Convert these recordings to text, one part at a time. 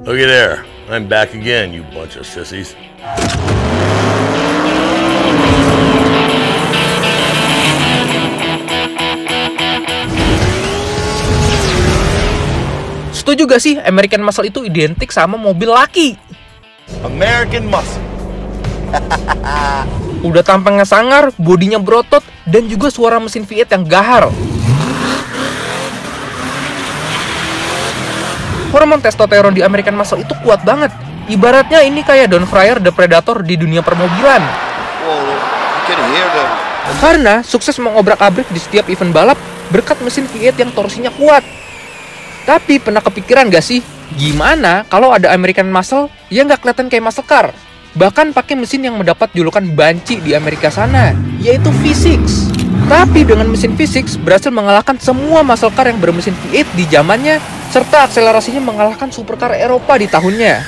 Looky there, I'm back again, you bunch of sissies. Setuju gak sih American Muscle itu identik sama mobil laki? American Muscle. Udah tampangnya sangar, bodinya berotot, dan juga suara mesin V8 yang gahar. Hormon testosteron di American Muscle itu kuat banget. Ibaratnya ini kayak Don Fryer the Predator di dunia permobilan. Karena sukses mengobrak-abrik di setiap event balap berkat mesin V8 yang torsinya kuat. Tapi pernah kepikiran gak sih, gimana kalau ada American Muscle yang gak kelihatan kayak muscle car? Bahkan pakai mesin yang mendapat julukan banci di Amerika sana, yaitu V6. Tapi dengan mesin V6 berhasil mengalahkan semua muscle car yang bermesin V8 di zamannya, serta akselerasinya mengalahkan supercar Eropa di tahunnya.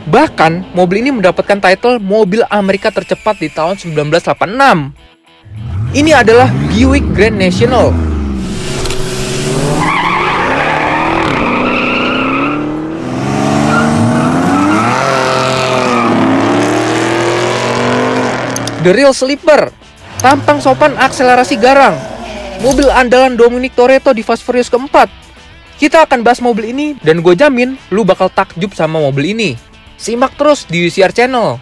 Bahkan, mobil ini mendapatkan title mobil Amerika tercepat di tahun 1986. Ini adalah Buick Grand National. The Real Sleeper, tampang sopan, akselerasi garang. Mobil andalan Dominic Toretto di Fast Furious keempat. Kita akan bahas mobil ini dan gue jamin lu bakal takjub sama mobil ini. Simak terus di UCR Channel.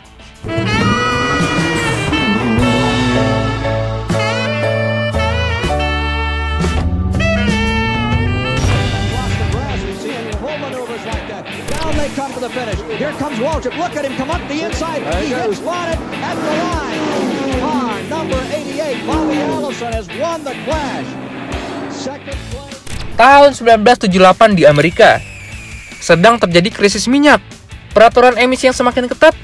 Come to the finish. Here comes Waltrip. Look at him come up the inside. He hits Lonnet at the line. Car number 88, Bobby Allison has won the Clash. Second place. Tahun 1978 di Amerika. Sedang terjadi krisis minyak, peraturan emisi yang semakin ketat,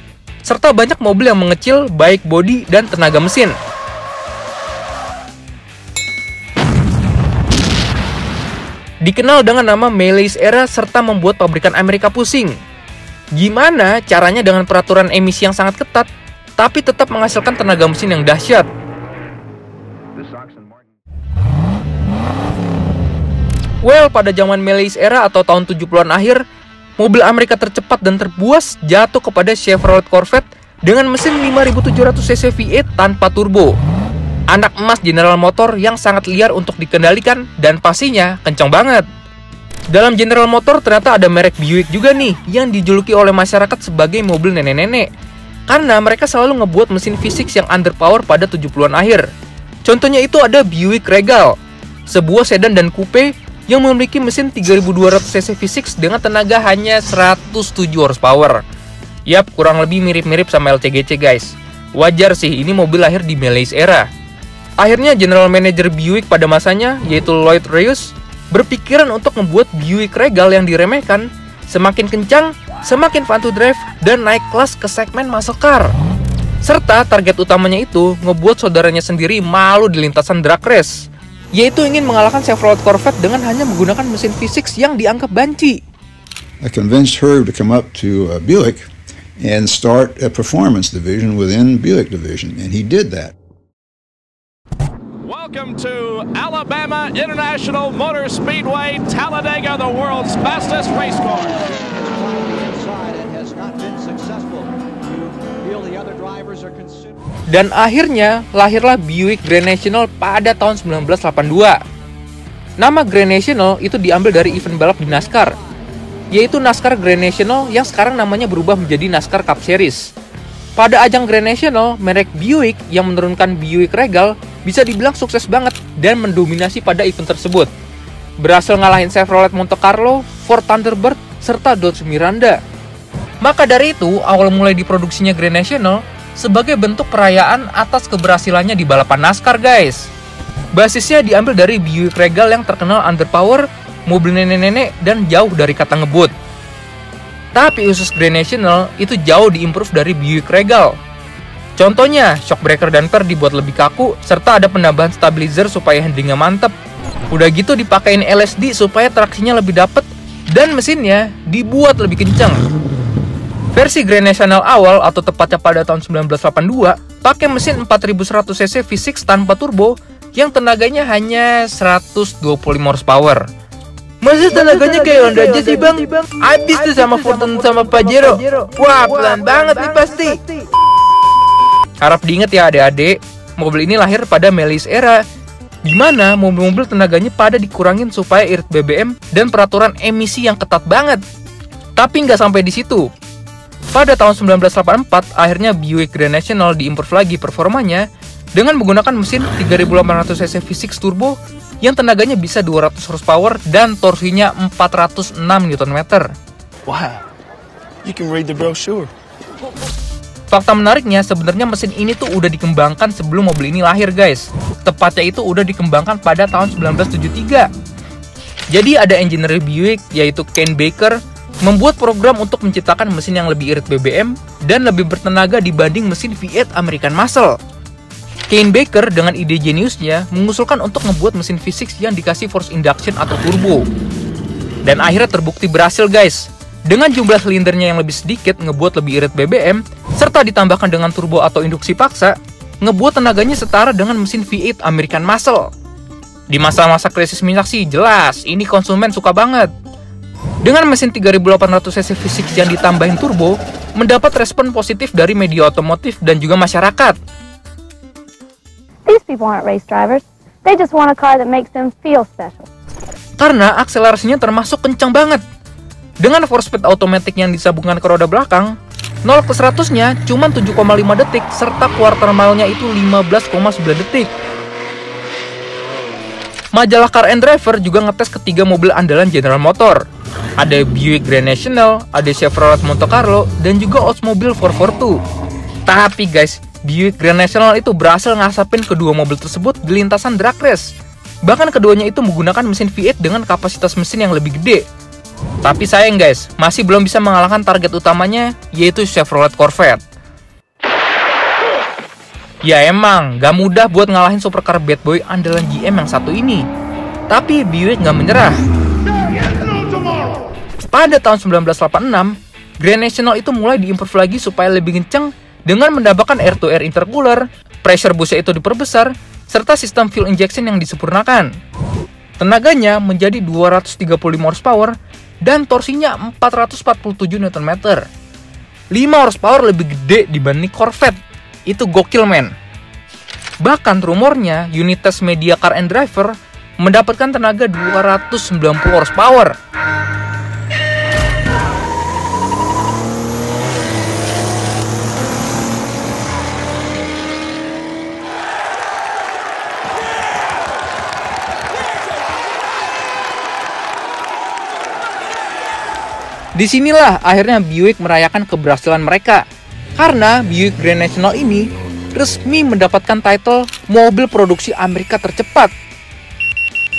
serta banyak mobil yang mengecil baik bodi dan tenaga mesin. Dikenal dengan nama Malay's Era serta membuat pabrikan Amerika pusing. Gimana caranya dengan peraturan emisi yang sangat ketat, tapi tetap menghasilkan tenaga mesin yang dahsyat? Well, pada zaman Malay's Era atau tahun 70-an akhir, mobil Amerika tercepat dan terbuas jatuh kepada Chevrolet Corvette dengan mesin 5.700 cc V8 tanpa turbo. Anak emas General Motor yang sangat liar untuk dikendalikan dan pastinya kencang banget. Dalam General Motor ternyata ada merek Buick juga nih yang dijuluki oleh masyarakat sebagai mobil nenek-nenek. Karena mereka selalu ngebuat mesin V6 yang underpower pada 70-an akhir. Contohnya itu ada Buick Regal, sebuah sedan dan coupe yang memiliki mesin 3.200 cc V6 dengan tenaga hanya 107 horsepower. Yap, kurang lebih mirip-mirip sama LCGC guys. Wajar sih, ini mobil lahir di Malay's Era. Akhirnya General Manager Buick pada masanya, yaitu Lloyd Reyes, berpikiran untuk membuat Buick Regal yang diremehkan, semakin kencang, semakin fun to drive, dan naik kelas ke segmen muscle car. Serta target utamanya itu ngebuat saudaranya sendiri malu di lintasan drag race, yaitu ingin mengalahkan Chevrolet Corvette dengan hanya menggunakan mesin V6 yang dianggap banci. I convinced Herb to come up to Buick and start a performance division within Buick division, and he did that. Welcome to Alabama International Motor Speedway, Talladega, the world's fastest race course. Dan akhirnya lahirlah Buick Grand National pada tahun 1982. Nama Grand National itu diambil dari event balap di NASCAR, yaitu NASCAR Grand National yang sekarang namanya berubah menjadi NASCAR Cup Series. Pada ajang Grand National, merek Buick yang menurunkan Buick Regal bisa dibilang sukses banget dan mendominasi pada event tersebut. Berhasil ngalahin Chevrolet Monte Carlo, Ford Thunderbird, serta Dodge Miranda. Maka dari itu, awal mulai diproduksinya Grand National sebagai bentuk perayaan atas keberhasilannya di balapan NASCAR guys. Basisnya diambil dari Buick Regal yang terkenal underpower, mobil nenek-nenek, dan jauh dari kata ngebut. Tapi usus Grand National itu jauh diimprove dari Buick Regal. Contohnya, shock breaker dan per dibuat lebih kaku, serta ada penambahan stabilizer supaya handlingnya mantep. Udah gitu dipakein LSD supaya traksinya lebih dapet, dan mesinnya dibuat lebih kencang. Versi Grand National awal atau tepatnya pada tahun 1982, pakai mesin 4100 cc V6 tanpa turbo yang tenaganya hanya 125 horsepower. Masa tenaganya kayak Honda aja sih bang? Habis tuh sama Fortune sama Pajero. Wah pelan banget nih pasti. Harap diingat ya adik-adik, mobil ini lahir pada Melis era, di mana mobil-mobil tenaganya pada dikurangin supaya irit BBM dan peraturan emisi yang ketat banget. Tapi nggak sampai di situ. Pada tahun 1984, akhirnya Buick Grand National diimprove lagi performanya dengan menggunakan mesin 3800 cc V6 turbo yang tenaganya bisa 200 horsepower dan torsinya 406 Nm. Wow, you can read the brochure. Fakta menariknya, sebenarnya mesin ini tuh udah dikembangkan sebelum mobil ini lahir guys. Tepatnya itu udah dikembangkan pada tahun 1973. Jadi ada engineer Buick yaitu Ken Baker membuat program untuk menciptakan mesin yang lebih irit BBM dan lebih bertenaga dibanding mesin V8 American Muscle. Ken Baker dengan ide jeniusnya mengusulkan untuk membuat mesin V6 yang dikasih force induction atau turbo. Dan akhirnya terbukti berhasil guys. Dengan jumlah silindernya yang lebih sedikit ngebuat lebih irit BBM, serta ditambahkan dengan turbo atau induksi paksa, ngebuat tenaganya setara dengan mesin V8 American Muscle. Di masa-masa krisis minyak sih jelas, ini konsumen suka banget. Dengan mesin 3800 cc V6 yang ditambahin turbo, mendapat respon positif dari media otomotif dan juga masyarakat. These people aren't race drivers. They just want a car that makes them feel special. Karena akselerasinya termasuk kencang banget. Dengan 4-speed automatic yang disambungkan ke roda belakang, 0 ke 100-nya cuma 7,5 detik serta quarter mile-nya itu 15,9 detik. Majalah Car and Driver juga ngetes ketiga mobil andalan General Motor. Ada Buick Grand National, ada Chevrolet Monte Carlo, dan juga Oldsmobile 442. Tapi guys, Buick Grand National itu berhasil ngasapin kedua mobil tersebut di lintasan drag race. Bahkan keduanya itu menggunakan mesin V8 dengan kapasitas mesin yang lebih gede. Tapi sayang guys, masih belum bisa mengalahkan target utamanya, yaitu Chevrolet Corvette. Ya emang, gak mudah buat ngalahin supercar bad boy andalan GM yang satu ini. Tapi Buick gak menyerah. Pada tahun 1986, Grand National itu mulai diimprove lagi supaya lebih kenceng dengan menambahkan air-to-air intercooler, pressure busnya itu diperbesar, serta sistem fuel injection yang disempurnakan. Tenaganya menjadi 235 horsepower dan torsinya 447 Nm. 5 horsepower lebih gede dibanding Corvette. Itu gokil men. Bahkan rumornya unit tes media Car and Driver mendapatkan tenaga 290 horsepower. Disinilah akhirnya Buick merayakan keberhasilan mereka, karena Buick Grand National ini resmi mendapatkan title mobil produksi Amerika tercepat.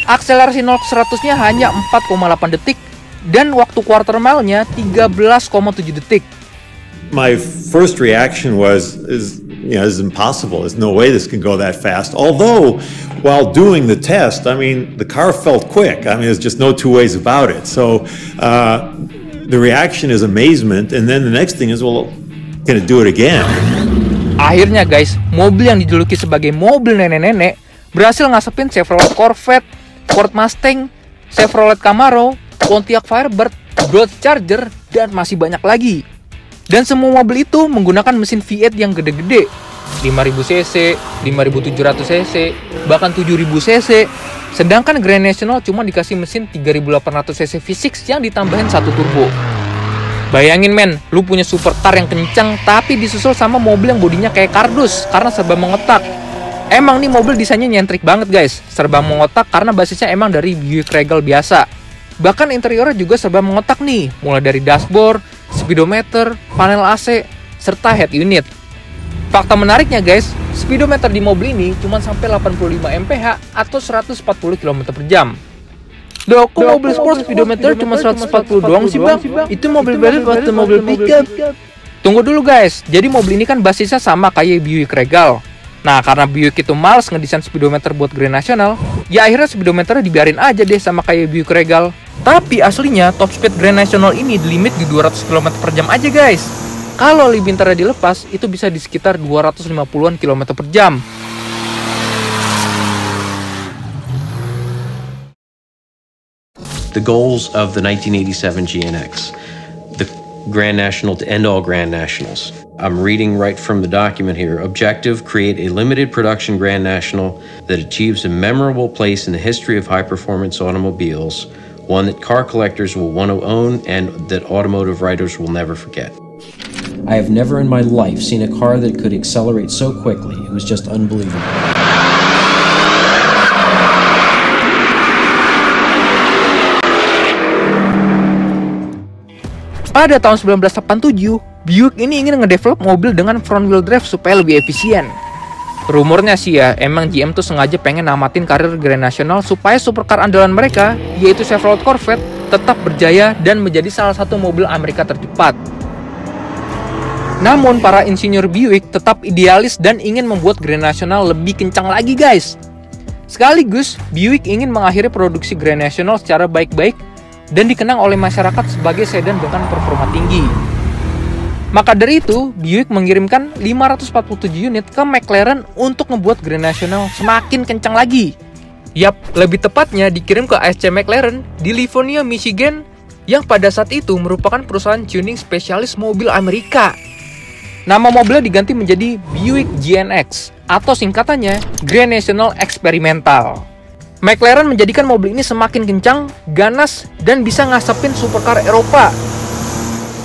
Akselerasi 0 ke 100-nya hanya 4,8 detik dan waktu quarter mile-nya 13,7 detik. My first reaction was, this is impossible. There's no way this can go that fast. Although, while doing the test, I mean, the car felt quick. I mean, there's just no two ways about it. So, the reaction is amazement, and then the next thing is, well, gonna do it again. Akhirnya guys, mobil yang dijuluki sebagai mobil nenek-nenek berhasil ngasepin Chevrolet Corvette, Ford Mustang, Chevrolet Camaro, Pontiac Firebird, Dodge Charger, dan masih banyak lagi. Dan semua mobil itu menggunakan mesin V8 yang gede-gede, 5000 cc, 5700 cc, bahkan 7000 cc. Sedangkan Grand National cuma dikasih mesin 3800 cc V6 yang ditambahin satu turbo. Bayangin men, lu punya supercar yang kencang tapi disusul sama mobil yang bodinya kayak kardus karena serba mengotak. Emang nih mobil desainnya nyentrik banget guys, serba mengotak karena basisnya emang dari Buick Regal biasa. Bahkan interiornya juga serba mengotak nih, mulai dari dashboard, speedometer, panel AC, serta head unit. Fakta menariknya guys, speedometer di mobil ini cuma sampai 85 mph atau 140 km/jam. Loh, kok mobil sport speedometer cuma 140 doang sih bang? Itu mobil balap atau mobil pickup? Tunggu dulu guys, jadi mobil ini kan basisnya sama kayak Buick Regal. Nah, karena Buick itu males ngedesain speedometer buat Grand National, ya akhirnya speedometernya dibiarin aja deh sama kayak Buick Regal. Tapi aslinya top speed Grand National ini di limit di 200 km/jam aja guys. Kalau limiternya dilepas, itu bisa di sekitar 250-an km/jam. the goals of the 1987 GNX, the Grand National to end all Grand Nationals. I'm reading right from the document here. Objective, create a limited production Grand National that achieves a memorable place in the history of high-performance automobiles, one that car collectors will want to own and that automotive writers will never forget. I have never in my life seen a car that could accelerate so quickly. It was just unbelievable. Pada tahun 1987, Buick ini ingin ngedevelop mobil dengan front wheel drive supaya lebih efisien. Rumornya sih ya, emang GM tuh sengaja pengen namatin karir Grand National supaya supercar andalan mereka, yaitu Chevrolet Corvette, tetap berjaya dan menjadi salah satu mobil Amerika tercepat. Namun para insinyur Buick tetap idealis dan ingin membuat Grand National lebih kencang lagi guys. Sekaligus, Buick ingin mengakhiri produksi Grand National secara baik-baik dan dikenang oleh masyarakat sebagai sedan dengan performa tinggi. Maka dari itu, Buick mengirimkan 547 unit ke McLaren untuk membuat Grand National semakin kencang lagi. Yap, lebih tepatnya dikirim ke ASC McLaren di Livonia, Michigan, yang pada saat itu merupakan perusahaan tuning spesialis mobil Amerika. Nama mobilnya diganti menjadi Buick GNX, atau singkatannya Grand National Experimental. McLaren menjadikan mobil ini semakin kencang, ganas, dan bisa ngasapin supercar Eropa.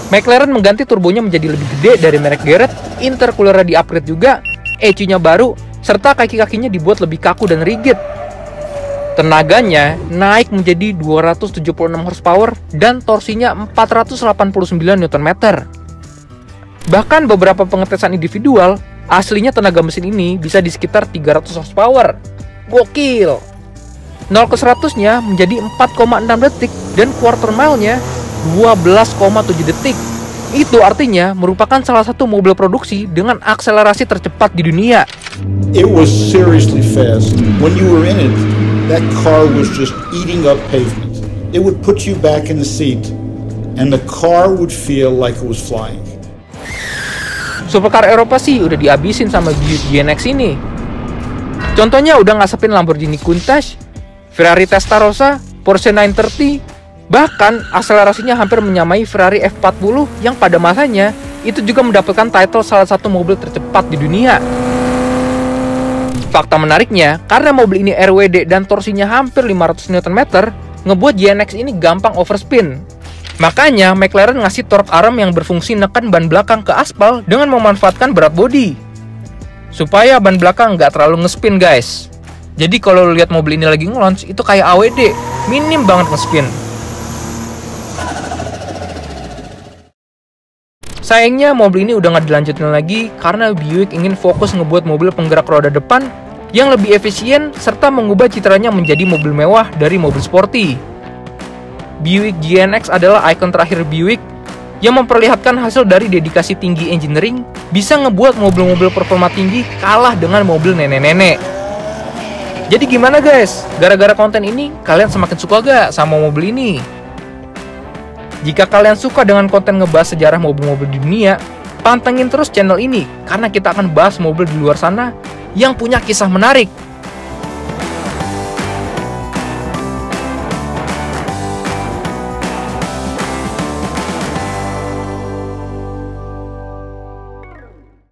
McLaren mengganti turbonya menjadi lebih gede dari merek Garrett, intercoolernya di-upgrade juga, ECU-nya baru, serta kaki-kakinya dibuat lebih kaku dan rigid. Tenaganya naik menjadi 276 horsepower dan torsinya 489 Nm. Bahkan beberapa pengetesan individual, aslinya tenaga mesin ini bisa di sekitar 300 horsepower. Gokil! 0 ke 100-nya menjadi 4,6 detik dan quarter mile-nya 12,7 detik. Itu artinya merupakan salah satu mobil produksi dengan akselerasi tercepat di dunia. It was seriously fast. When you were in it, that car was just eating up pavement. It would put you back in the seat and the car would feel like it was flying. Supercar Eropa sih udah dihabisin sama Buick GNX ini. Contohnya udah ngasepin Lamborghini Countach, Ferrari Testarossa, Porsche 930, bahkan akselerasinya hampir menyamai Ferrari F40 yang pada masanya itu juga mendapatkan title salah satu mobil tercepat di dunia. Fakta menariknya, karena mobil ini RWD dan torsinya hampir 500 Nm, ngebuat GNX ini gampang overspin. Makanya McLaren ngasih torque arm yang berfungsi neken ban belakang ke aspal dengan memanfaatkan berat bodi, supaya ban belakang nggak terlalu ngespin guys. Jadi kalau lu lihat mobil ini lagi nge-launch, itu kayak AWD, minim banget nge-spin. Sayangnya mobil ini udah nggak dilanjutin lagi karena Buick ingin fokus ngebuat mobil penggerak roda depan yang lebih efisien serta mengubah citranya menjadi mobil mewah dari mobil sporty. Buick GNX adalah ikon terakhir Buick yang memperlihatkan hasil dari dedikasi tinggi engineering bisa ngebuat mobil-mobil performa tinggi kalah dengan mobil nenek-nenek. Jadi gimana guys? Gara-gara konten ini, kalian semakin suka gak sama mobil ini? Jika kalian suka dengan konten ngebahas sejarah mobil-mobil di dunia, pantengin terus channel ini, karena kita akan bahas mobil di luar sana yang punya kisah menarik.